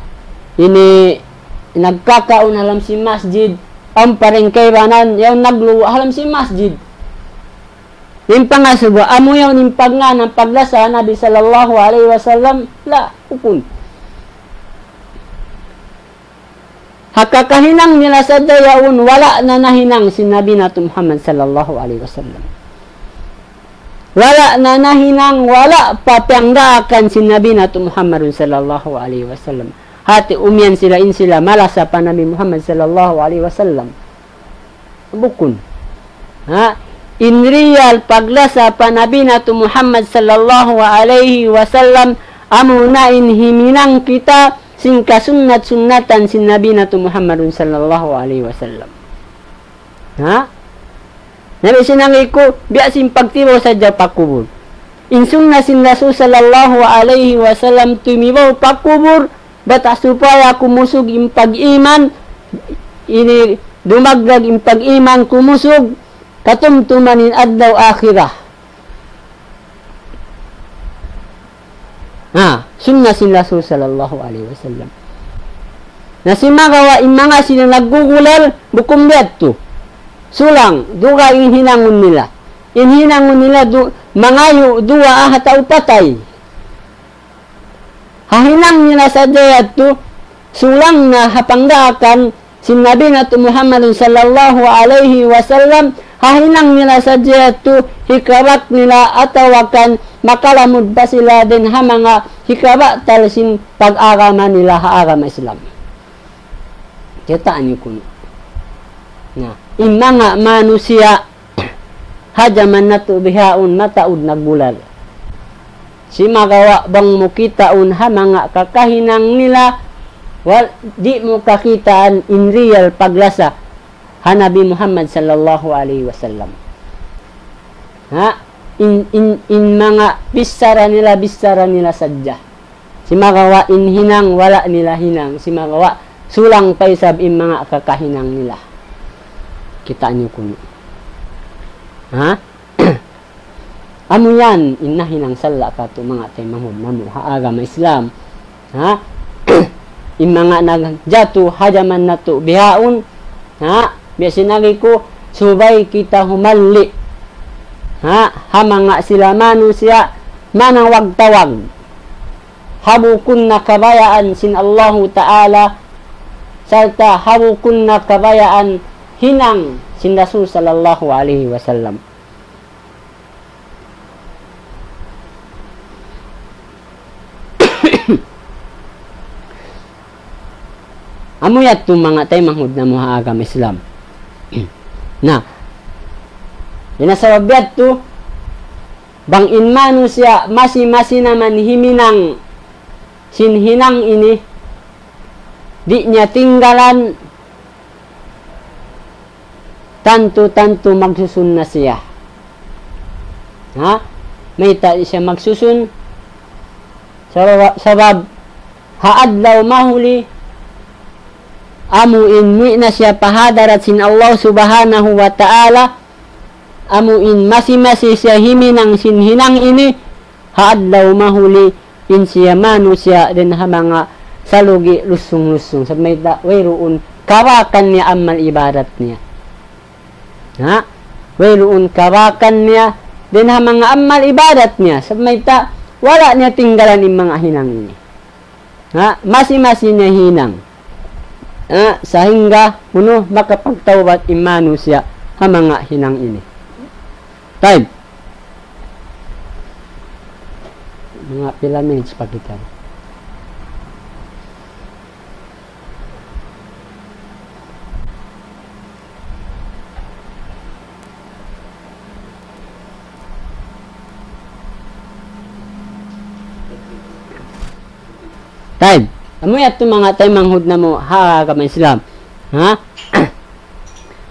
Speaker 2: nagkakaon halam si masjid, ang parengkay banan yaon nagluwa halam si masjid. Yung pangasubo amo yaon yung pagna ng paglasa Nabi sallallahu alaihi wasallam, la ukun. Hakakahinang nila sa dayaon, wala na nahinang si Nabi na Muhammad sallallahu alaihi wasallam. Wala na nahinang, wala papiangdakan si Nabi na Muhammad sallallahu alaihi wasallam. Hati umian sila in sila malasa pa Nabi Muhammad sallallahu alaihi wasallam. Bukun. Ha? In real paglasa pa Nabi na Muhammad sallallahu alaihi wasallam, amunain himinang kita sin kasunat-sunatan sin Nabi na Muhammadun sallallahu alaihi wasallam. Ha? Nabi sinangi ko, biya sin pagtibaw sa pakubur. Insung na sin Rasul sallallahu alaihi wasallam tumibaw pakubur, bata supaya kumusog yung pag-iman, ini dumagdag yung pag-iman kumusog, katumtumanin adlaw akhirah. Sunna sin Rasul sallallahu alaihi wasallam. Nasimagawa mga sila naggugulal bukum dito. Sulang duga inhinangon nila. Inhinangon nila mangayo dua hataw patay. Hahinang nila sa dito sulang na hapangdakan sin Nabi na Muhammad sallallahu alaihi wasallam, hahinang nila sa dito hikawat nila atawakan makalamod pa sila din ha mga hikawa talsin pag-agama nila haagama Islam. Kitaan niyo kuno. Na, in mga manusia hajaman na to bihaon mataod nagbulal. Si magawa bang mukitaon ha mga kakahinang nila, di mo kakitaan in real paglasa ha Nabi Muhammad sallallahu alaihi wasallam. Ha? In mga bisara nila sadya. Si magawa in hinang wala nila hinang, si magawa sulang paisab in mga kakahinang nila. Kitaan niyo kuno. Ha? Amo yan inahinang sala ka to mga tay mahud namo haagama Islam. Ha? In mga nagjato hajaman nato bihaon. Ha? Biya sinagi ko subay kita humalli. Ha mga sila manusia manang wagtawag, habukun na kabayaan sin Allahu Ta'ala, sarta habukun na kabayaan hinang sin Rasul sallallahu alaihi wasallam. Amuyat itong mga tay manghud na mga agam Islam. Na inasawabyat to bang inmanu siya masi-masi naman himinang sinhinang ini di niya tinggalan tanto magsusun na siya. Ha? May siya magsusun sabab haadlaw mahuli amuin mi na siya pahadarat sin Allah subhanahu wa ta'ala, amuin masi-masi siya himinang sinhinang ini haadlaw mahuli in siya manusia din ha mga salugi lusung-lusung sa may wayroon kawakan niya amal ibadat niya. Ha? Wayroon kawakan niya din ha mga amal ibadat niya sa may wala niya tinggalan yung mga hinang ini. Ha? Masi-masi niya hinang. Ha? Sa hingga puno makapagtawbat imano siya ha mga hinang ini. Time. Mga pila minutes pa kita. Time. Amoy ato mga tay manghud na mo ha ka Islam. Ha?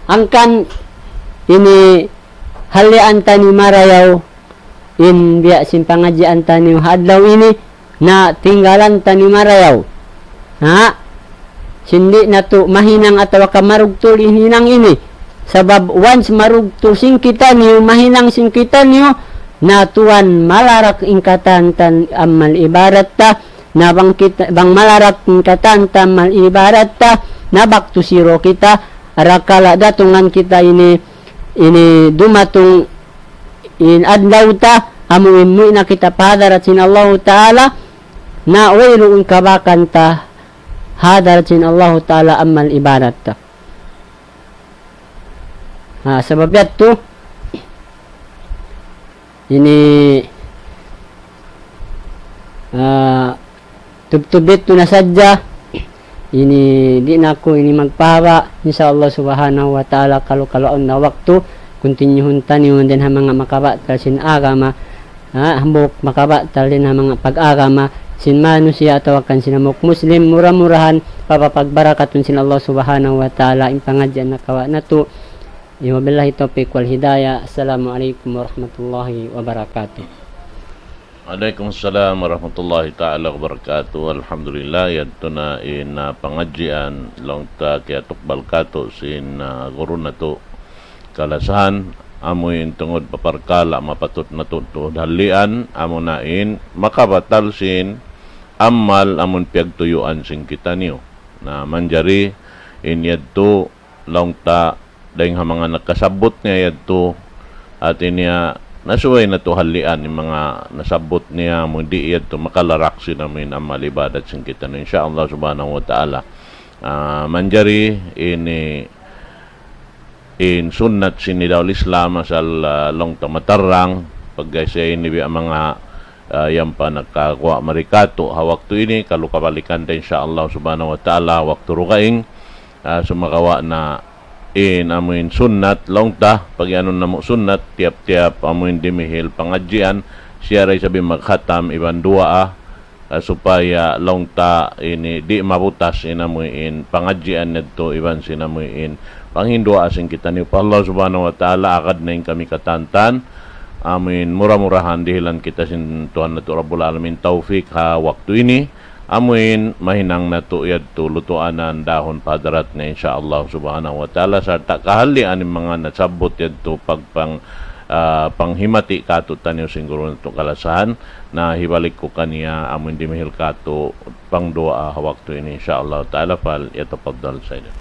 Speaker 2: Angkan ini halian tani marayaw in biya sin pangajian tani hadlaw ini na tinggalan tani marayaw. Ha? Sindi na to mahinang atawa ka marugtul hinang ini. Sabab once marugtul sing kita niyo mahinang sing kita niyo na tuan malarak ingkatan tan amal ibarat ta na bang kita bang malarak ingkatan tan amal ibarat ta na baktu siro kita arakala datungan kita ini dumatong in adlaw ta amuin mo na kita pahadarat sin Allah Ta'ala na wayroon kabakan ta hadarat sin Allah Ta'ala amal ibarat ta. Sabab yato ini tubtubit to na sadya ini di na ko ini magpawa insyaallah subhanahu wa ta'ala kalukalaon na waktu kontinyuhon taniyon din ha mga makabatal sin agama hambok makabatal din ha mga pag-agama sin manusia tawakan sinamok muslim murah-murahan papapagbarakat sin Allah subhanahu wa ta'ala impangadyan na kawa na to. Wabillahi taufiq wal hidayah. Assalamualaikum warahmatullahi wabarakatuh.
Speaker 1: Waalaikumsalam warahmatullahi ta'ala wabarakatuh. Alhamdulillah yadto na pangajian long ta kaya tukbal kato sin guru na to kalasahan amoy tungod paparkala mapatut na to halian amo nain makabatal sin amal amon piyagtuyuan sin kita niyo na manjari in yadto long ta dahil mga nakasabot niya yadto at niya nasuway na to halian yung mga nasabot niya mundi yadto makalarak sinamin ang malibadat sin kita no insyaallah subhanahu wa ta'ala. Manjari in sunnat sinidaw Islam asal long tamatarang pagkaya ini ang mga yang pa nagkagwa marikato hawakto ini kalukabalikan din insyaallah subhanahu wa ta'ala waktu rugaing sumakawa na amuin sunnat long ta pag ano na mo sunnat tiap-tiap amuin dimihil pangajian siya ray sabi magkhatam iban dua supaya long ta ini di mabutas inamuin pangajian nito iban sinamuin panghindua asing kita ni Allah subhanahu wa ta'ala akad na kami katantan amuin murah-murahan dihilan kita sin Tuhan na to Rabbul Alamin taufik ha waktu ini amuin mahinang nato yadto lutuanan dahon padarat na insyaallah subhanahu wa ta'ala sarta kahalian ng mga nasabot yadto panghimati kato tanyo siguro nato kalasahan na hibalik ko kaniya amuin dimihil kato pang doa waktu ini insyaallah ta'ala fal yatafaddal sayyidah.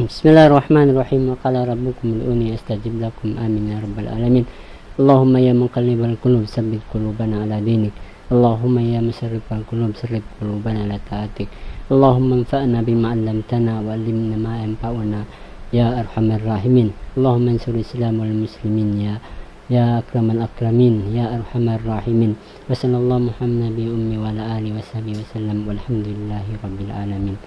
Speaker 2: Bismillahirrahmanirrahim. Wa qala rabbukum ud'uni astajib lakum amin ya rabbal alamin. Allahumma ya muqallibal qulub tsabbit qulubana ala dinik. Allahumma ya musarrifal qulub sarrif qulubana ala ta'atik. Allahumma anfa'na bima 'allamtana wa 'allimna ma yanfa'una ya arhamar rahimin. Allahumma ansur Islam wal muslimin ya akramal akramin ya arhamar rahimin. Wa sallallahu Muhammad bi ummi wa ala alihi wa sahbihi wa sallam walhamdulillahi rabbil alamin.